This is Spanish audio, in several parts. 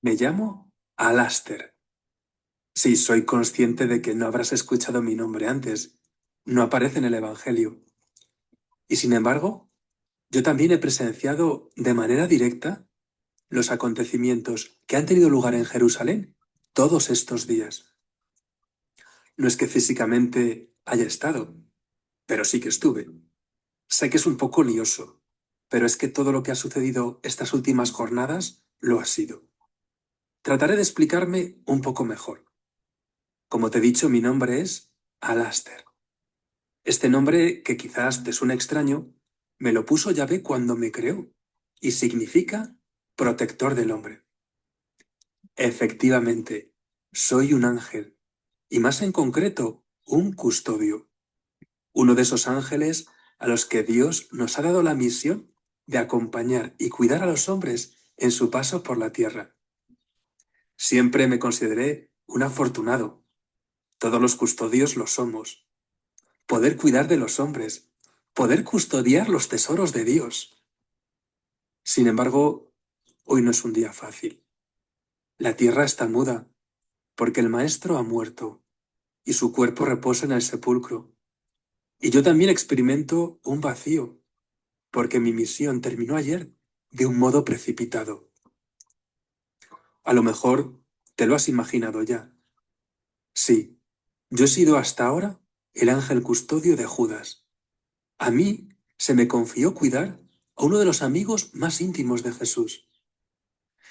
Me llamo Alaster. Sí, soy consciente de que no habrás escuchado mi nombre antes. No aparece en el Evangelio. Y sin embargo, yo también he presenciado de manera directa los acontecimientos que han tenido lugar en Jerusalén todos estos días. No es que físicamente haya estado, pero sí que estuve. Sé que es un poco lioso, pero es que todo lo que ha sucedido estas últimas jornadas lo ha sido. Trataré de explicarme un poco mejor. Como te he dicho, mi nombre es Alaster. Este nombre, que quizás te suene extraño, me lo puso Yahvé cuando me creó y significa protector del hombre. Efectivamente, soy un ángel, y más en concreto, un custodio, uno de esos ángeles a los que Dios nos ha dado la misión de acompañar y cuidar a los hombres en su paso por la tierra. Siempre me consideré un afortunado. Todos los custodios lo somos. Poder cuidar de los hombres, poder custodiar los tesoros de Dios. Sin embargo, hoy no es un día fácil. La tierra está muda, porque el Maestro ha muerto y su cuerpo reposa en el sepulcro. Y yo también experimento un vacío, porque mi misión terminó ayer de un modo precipitado. A lo mejor te lo has imaginado ya. Sí, yo he sido hasta ahora el ángel custodio de Judas. A mí se me confió cuidar a uno de los amigos más íntimos de Jesús.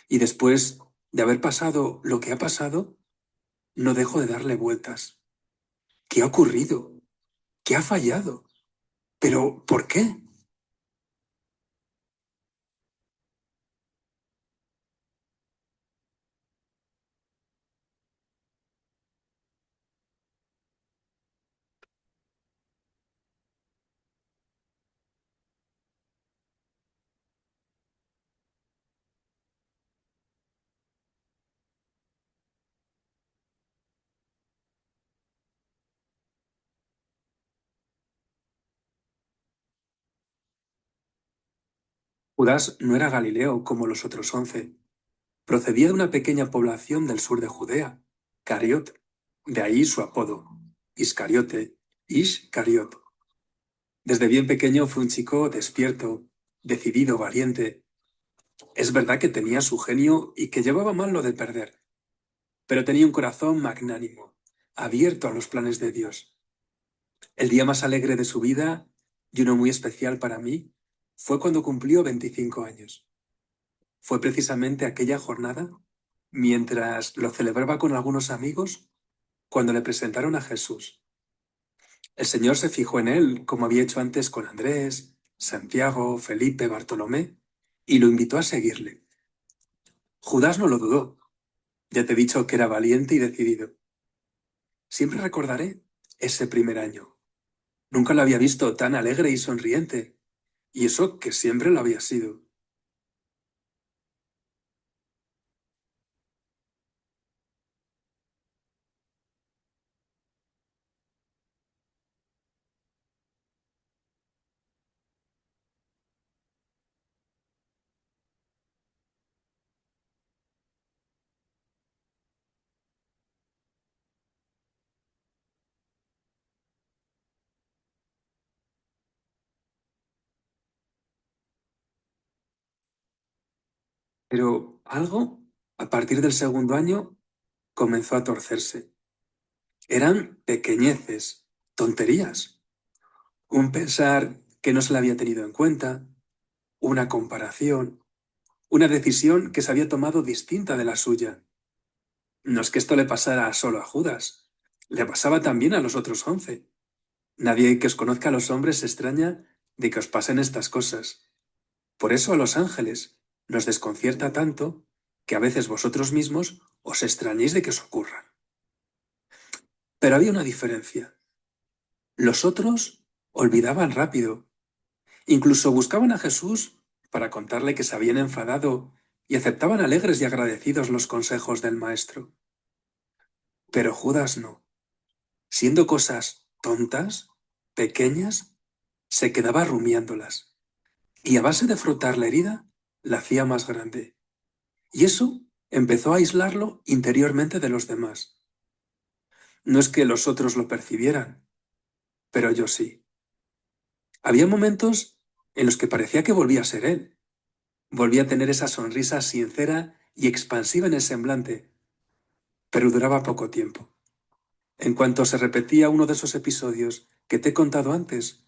Y después de haber pasado lo que ha pasado, no dejo de darle vueltas. ¿Qué ha ocurrido? ¿Qué ha fallado? ¿Pero por qué? Judas no era Galileo como los otros 11. Procedía de una pequeña población del sur de Judea, Cariot. De ahí su apodo, Iscariote, Ish-Cariot. Desde bien pequeño fue un chico despierto, decidido, valiente. Es verdad que tenía su genio y que llevaba mal lo de perder, pero tenía un corazón magnánimo, abierto a los planes de Dios. El día más alegre de su vida, y uno muy especial para mí, fue cuando cumplió 25 años. Fue precisamente aquella jornada, mientras lo celebraba con algunos amigos, cuando le presentaron a Jesús. El Señor se fijó en él, como había hecho antes con Andrés, Santiago, Felipe, Bartolomé, y lo invitó a seguirle. Judas no lo dudó. Ya te he dicho que era valiente y decidido. Siempre recordaré ese primer año. Nunca lo había visto tan alegre y sonriente, y eso que siempre lo había sido. Pero algo, a partir del segundo año, comenzó a torcerse. Eran pequeñeces, tonterías. Un pensar que no se le había tenido en cuenta, una comparación, una decisión que se había tomado distinta de la suya. No es que esto le pasara solo a Judas, le pasaba también a los otros 11. Nadie que os conozca a los hombres se extraña de que os pasen estas cosas. Por eso a los ángeles nos desconcierta tanto que a veces vosotros mismos os extrañéis de que os ocurran. Pero había una diferencia. Los otros olvidaban rápido. Incluso buscaban a Jesús para contarle que se habían enfadado y aceptaban alegres y agradecidos los consejos del Maestro. Pero Judas no. Siendo cosas tontas, pequeñas, se quedaba rumiándolas y a base de frotar la herida, la hacía más grande. Y eso empezó a aislarlo interiormente de los demás. No es que los otros lo percibieran, pero yo sí. Había momentos en los que parecía que volvía a ser él. Volvía a tener esa sonrisa sincera y expansiva en el semblante, pero duraba poco tiempo. En cuanto se repetía uno de esos episodios que te he contado antes,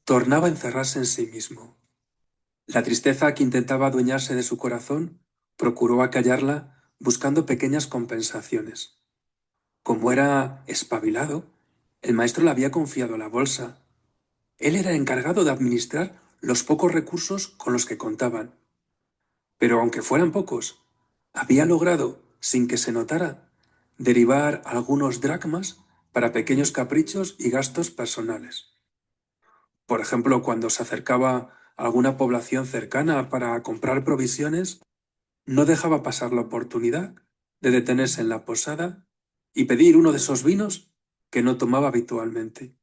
tornaba a encerrarse en sí mismo. La tristeza que intentaba adueñarse de su corazón procuró acallarla buscando pequeñas compensaciones. Como era espabilado, el maestro le había confiado la bolsa. Él era encargado de administrar los pocos recursos con los que contaban. Pero aunque fueran pocos, había logrado, sin que se notara, derivar algunos dracmas para pequeños caprichos y gastos personales. Por ejemplo, cuando se acercaba a alguna población cercana para comprar provisiones, no dejaba pasar la oportunidad de detenerse en la posada y pedir uno de esos vinos que no tomaba habitualmente.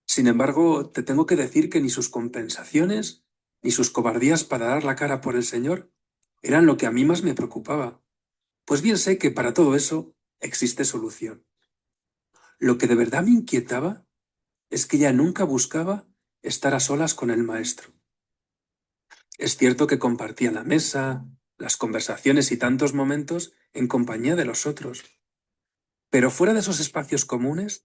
Sin embargo, te tengo que decir que ni sus compensaciones, ni sus cobardías para dar la cara por el Señor, eran lo que a mí más me preocupaba. Pues bien sé que para todo eso existe solución. Lo que de verdad me inquietaba es que ella nunca buscaba estar a solas con el maestro. Es cierto que compartían la mesa, las conversaciones y tantos momentos en compañía de los otros, pero fuera de esos espacios comunes,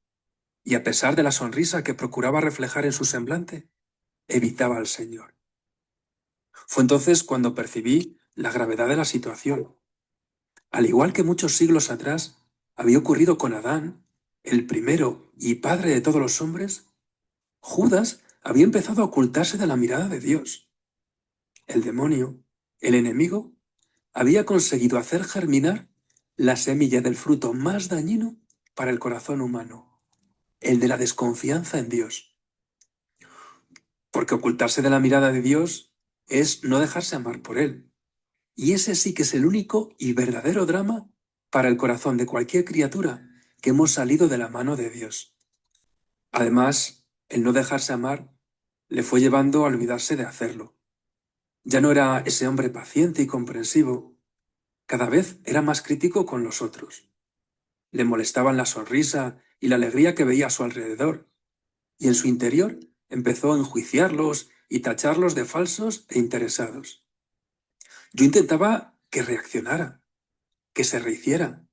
y a pesar de la sonrisa que procuraba reflejar en su semblante, evitaba al Señor. Fue entonces cuando percibí la gravedad de la situación. Al igual que muchos siglos atrás había ocurrido con Adán, el primero y padre de todos los hombres, Judas había empezado a ocultarse de la mirada de Dios. El demonio, el enemigo, había conseguido hacer germinar la semilla del fruto más dañino para el corazón humano, el de la desconfianza en Dios. Porque ocultarse de la mirada de Dios es no dejarse amar por Él. Y ese sí que es el único y verdadero drama para el corazón de cualquier criatura que hemos salido de la mano de Dios. Además, el no dejarse amar le fue llevando a olvidarse de hacerlo. Ya no era ese hombre paciente y comprensivo, cada vez era más crítico con los otros. Le molestaban la sonrisa y la alegría que veía a su alrededor, y en su interior empezó a enjuiciarlos y tacharlos de falsos e interesados. Yo intentaba que reaccionara, que se rehiciera,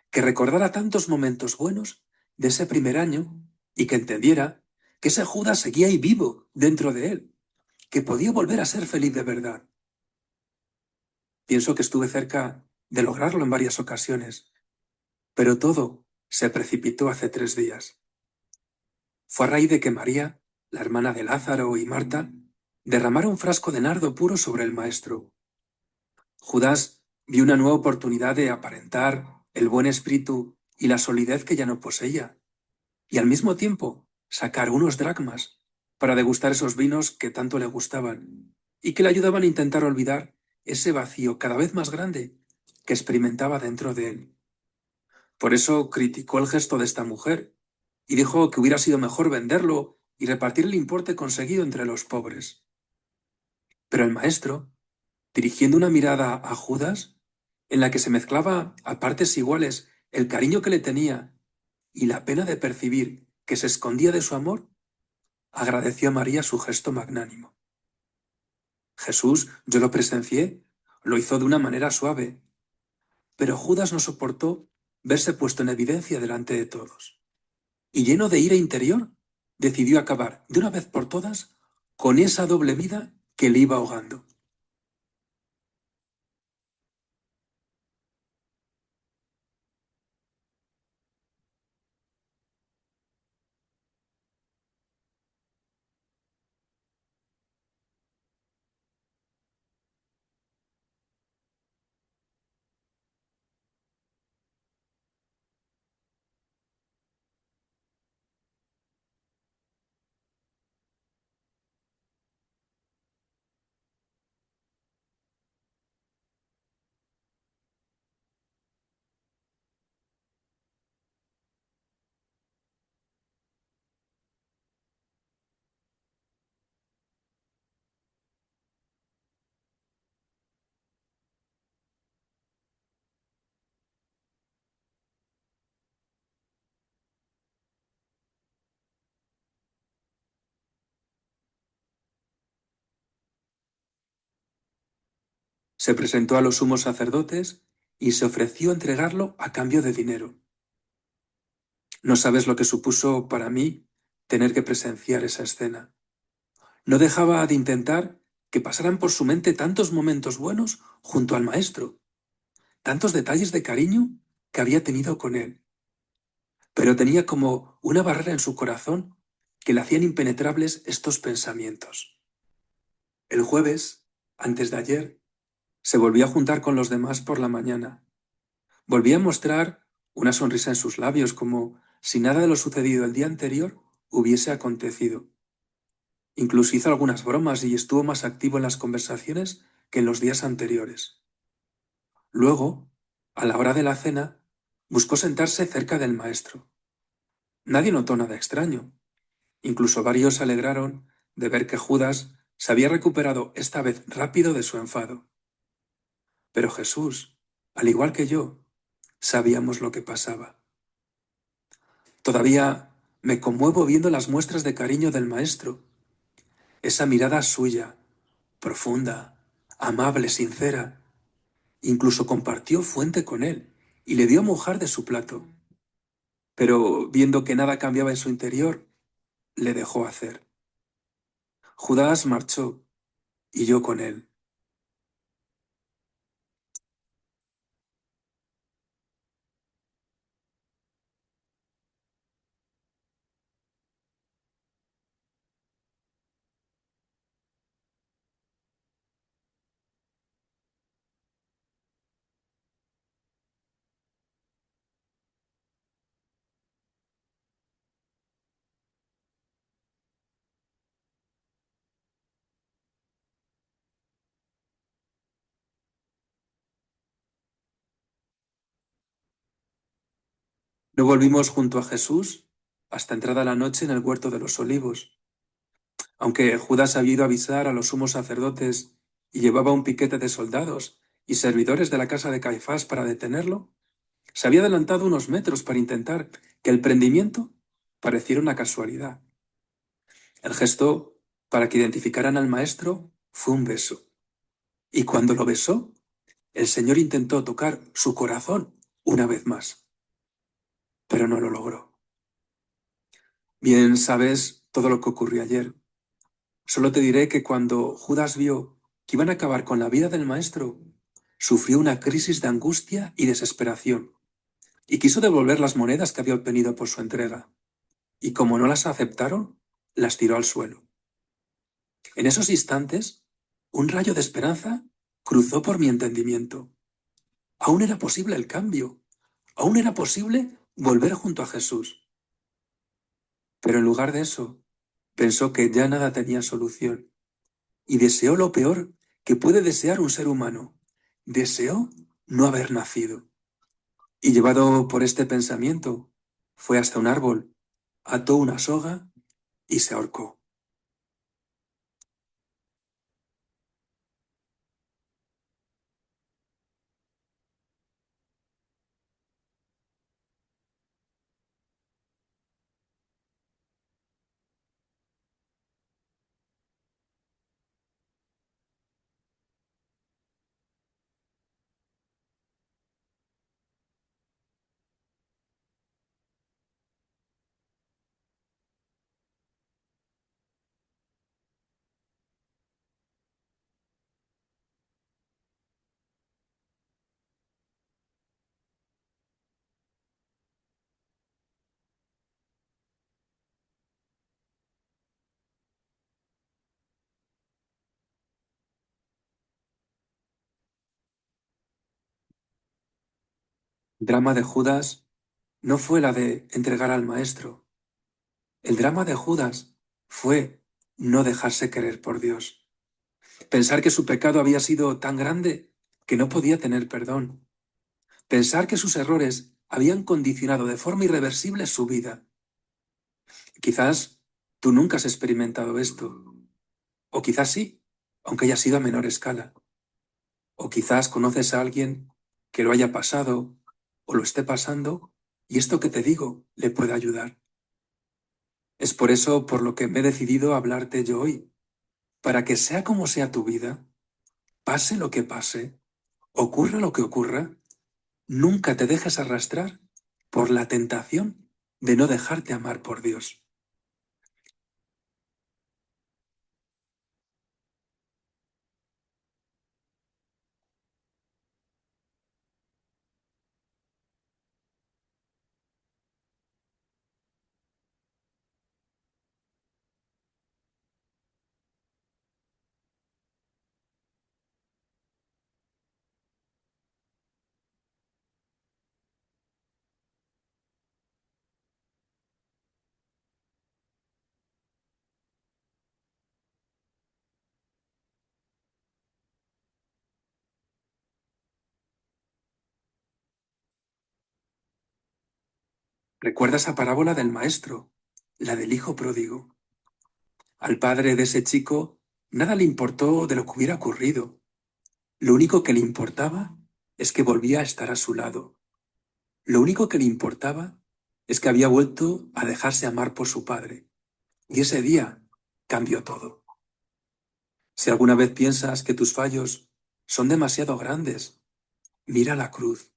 que recordara tantos momentos buenos de ese primer año y que entendiera que ese Judas seguía ahí vivo dentro de él, que podía volver a ser feliz de verdad. Pienso que estuve cerca de lograrlo en varias ocasiones, pero todo se precipitó hace 3 días. Fue a raíz de que María, la hermana de Lázaro y Marta, derramara un frasco de nardo puro sobre el maestro. Judas vio una nueva oportunidad de aparentar el buen espíritu y la solidez que ya no poseía, y al mismo tiempo sacar unos dracmas para degustar esos vinos que tanto le gustaban y que le ayudaban a intentar olvidar ese vacío cada vez más grande que experimentaba dentro de él. Por eso criticó el gesto de esta mujer y dijo que hubiera sido mejor venderlo y repartir el importe conseguido entre los pobres. Pero el maestro, dirigiendo una mirada a Judas, en la que se mezclaba a partes iguales el cariño que le tenía y la pena de percibir que se escondía de su amor, agradeció a María su gesto magnánimo. Jesús, yo lo presencié, lo hizo de una manera suave, pero Judas no soportó verse puesto en evidencia delante de todos. Y lleno de ira interior, decidió acabar de una vez por todas con esa doble vida que le iba ahogando. Se presentó a los sumos sacerdotes y se ofreció a entregarlo a cambio de dinero. No sabes lo que supuso para mí tener que presenciar esa escena. No dejaba de intentar que pasaran por su mente tantos momentos buenos junto al maestro, tantos detalles de cariño que había tenido con él. Pero tenía como una barrera en su corazón que le hacían impenetrables estos pensamientos. El jueves, antes de ayer, se volvió a juntar con los demás por la mañana. Volvía a mostrar una sonrisa en sus labios, como si nada de lo sucedido el día anterior hubiese acontecido. Incluso hizo algunas bromas y estuvo más activo en las conversaciones que en los días anteriores. Luego, a la hora de la cena, buscó sentarse cerca del maestro. Nadie notó nada extraño. Incluso varios se alegraron de ver que Judas se había recuperado esta vez rápido de su enfado. Pero Jesús, al igual que yo, sabíamos lo que pasaba. Todavía me conmuevo viendo las muestras de cariño del maestro, esa mirada suya, profunda, amable, sincera. Incluso compartió fuente con él y le dio a mojar de su plato. Pero viendo que nada cambiaba en su interior, le dejó hacer. Judas marchó y yo con él. No volvimos junto a Jesús hasta entrada la noche en el huerto de los olivos. Aunque Judas había ido a avisar a los sumos sacerdotes y llevaba un piquete de soldados y servidores de la casa de Caifás para detenerlo, se había adelantado unos metros para intentar que el prendimiento pareciera una casualidad. El gesto para que identificaran al maestro fue un beso. Y cuando lo besó, el Señor intentó tocar su corazón una vez más, pero no lo logró. Bien sabes todo lo que ocurrió ayer. Solo te diré que cuando Judas vio que iban a acabar con la vida del maestro, sufrió una crisis de angustia y desesperación, y quiso devolver las monedas que había obtenido por su entrega. Y como no las aceptaron, las tiró al suelo. En esos instantes, un rayo de esperanza cruzó por mi entendimiento. Aún era posible el cambio, aún era posible volver junto a Jesús. Pero en lugar de eso, pensó que ya nada tenía solución y deseó lo peor que puede desear un ser humano. Deseó no haber nacido. Y llevado por este pensamiento, fue hasta un árbol, ató una soga y se ahorcó. El drama de Judas no fue la de entregar al maestro. El drama de Judas fue no dejarse querer por Dios. Pensar que su pecado había sido tan grande que no podía tener perdón. Pensar que sus errores habían condicionado de forma irreversible su vida. Quizás tú nunca has experimentado esto, o quizás sí, aunque haya sido a menor escala. O quizás conoces a alguien que lo haya pasado o lo esté pasando y esto que te digo le puede ayudar. Es por eso por lo que me he decidido a hablarte yo hoy, para que sea como sea tu vida, Pase lo que pase, ocurra lo que ocurra, nunca te dejes arrastrar por la tentación de no dejarte amar por Dios. Recuerda esa parábola del maestro, la del hijo pródigo. Al padre de ese chico nada le importó de lo que hubiera ocurrido. Lo único que le importaba es que volvía a estar a su lado. Lo único que le importaba es que había vuelto a dejarse amar por su padre. Y ese día cambió todo. Si alguna vez piensas que tus fallos son demasiado grandes, mira la cruz.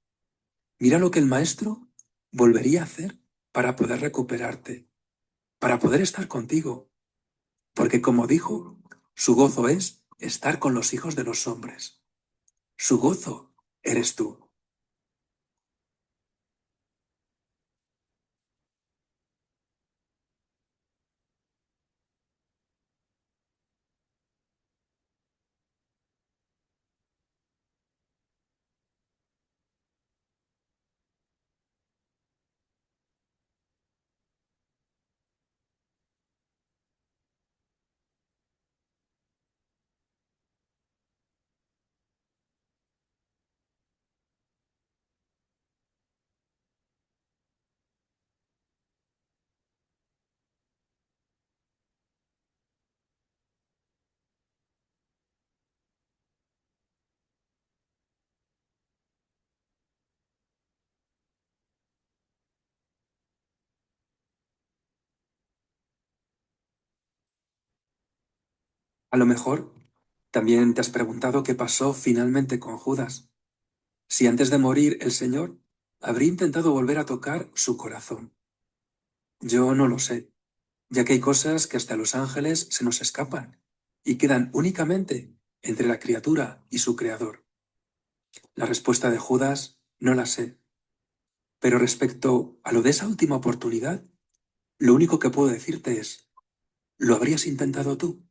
Mira lo que el maestro volvería a hacer para poder recuperarte, para poder estar contigo. Porque como dijo, su gozo es estar con los hijos de los hombres. Su gozo eres tú. A lo mejor también te has preguntado qué pasó finalmente con Judas. Si antes de morir el Señor habría intentado volver a tocar su corazón. Yo no lo sé, ya que hay cosas que hasta los ángeles se nos escapan y quedan únicamente entre la criatura y su creador. La respuesta de Judas no la sé, pero respecto a lo de esa última oportunidad, lo único que puedo decirte es, ¿lo habrías intentado tú?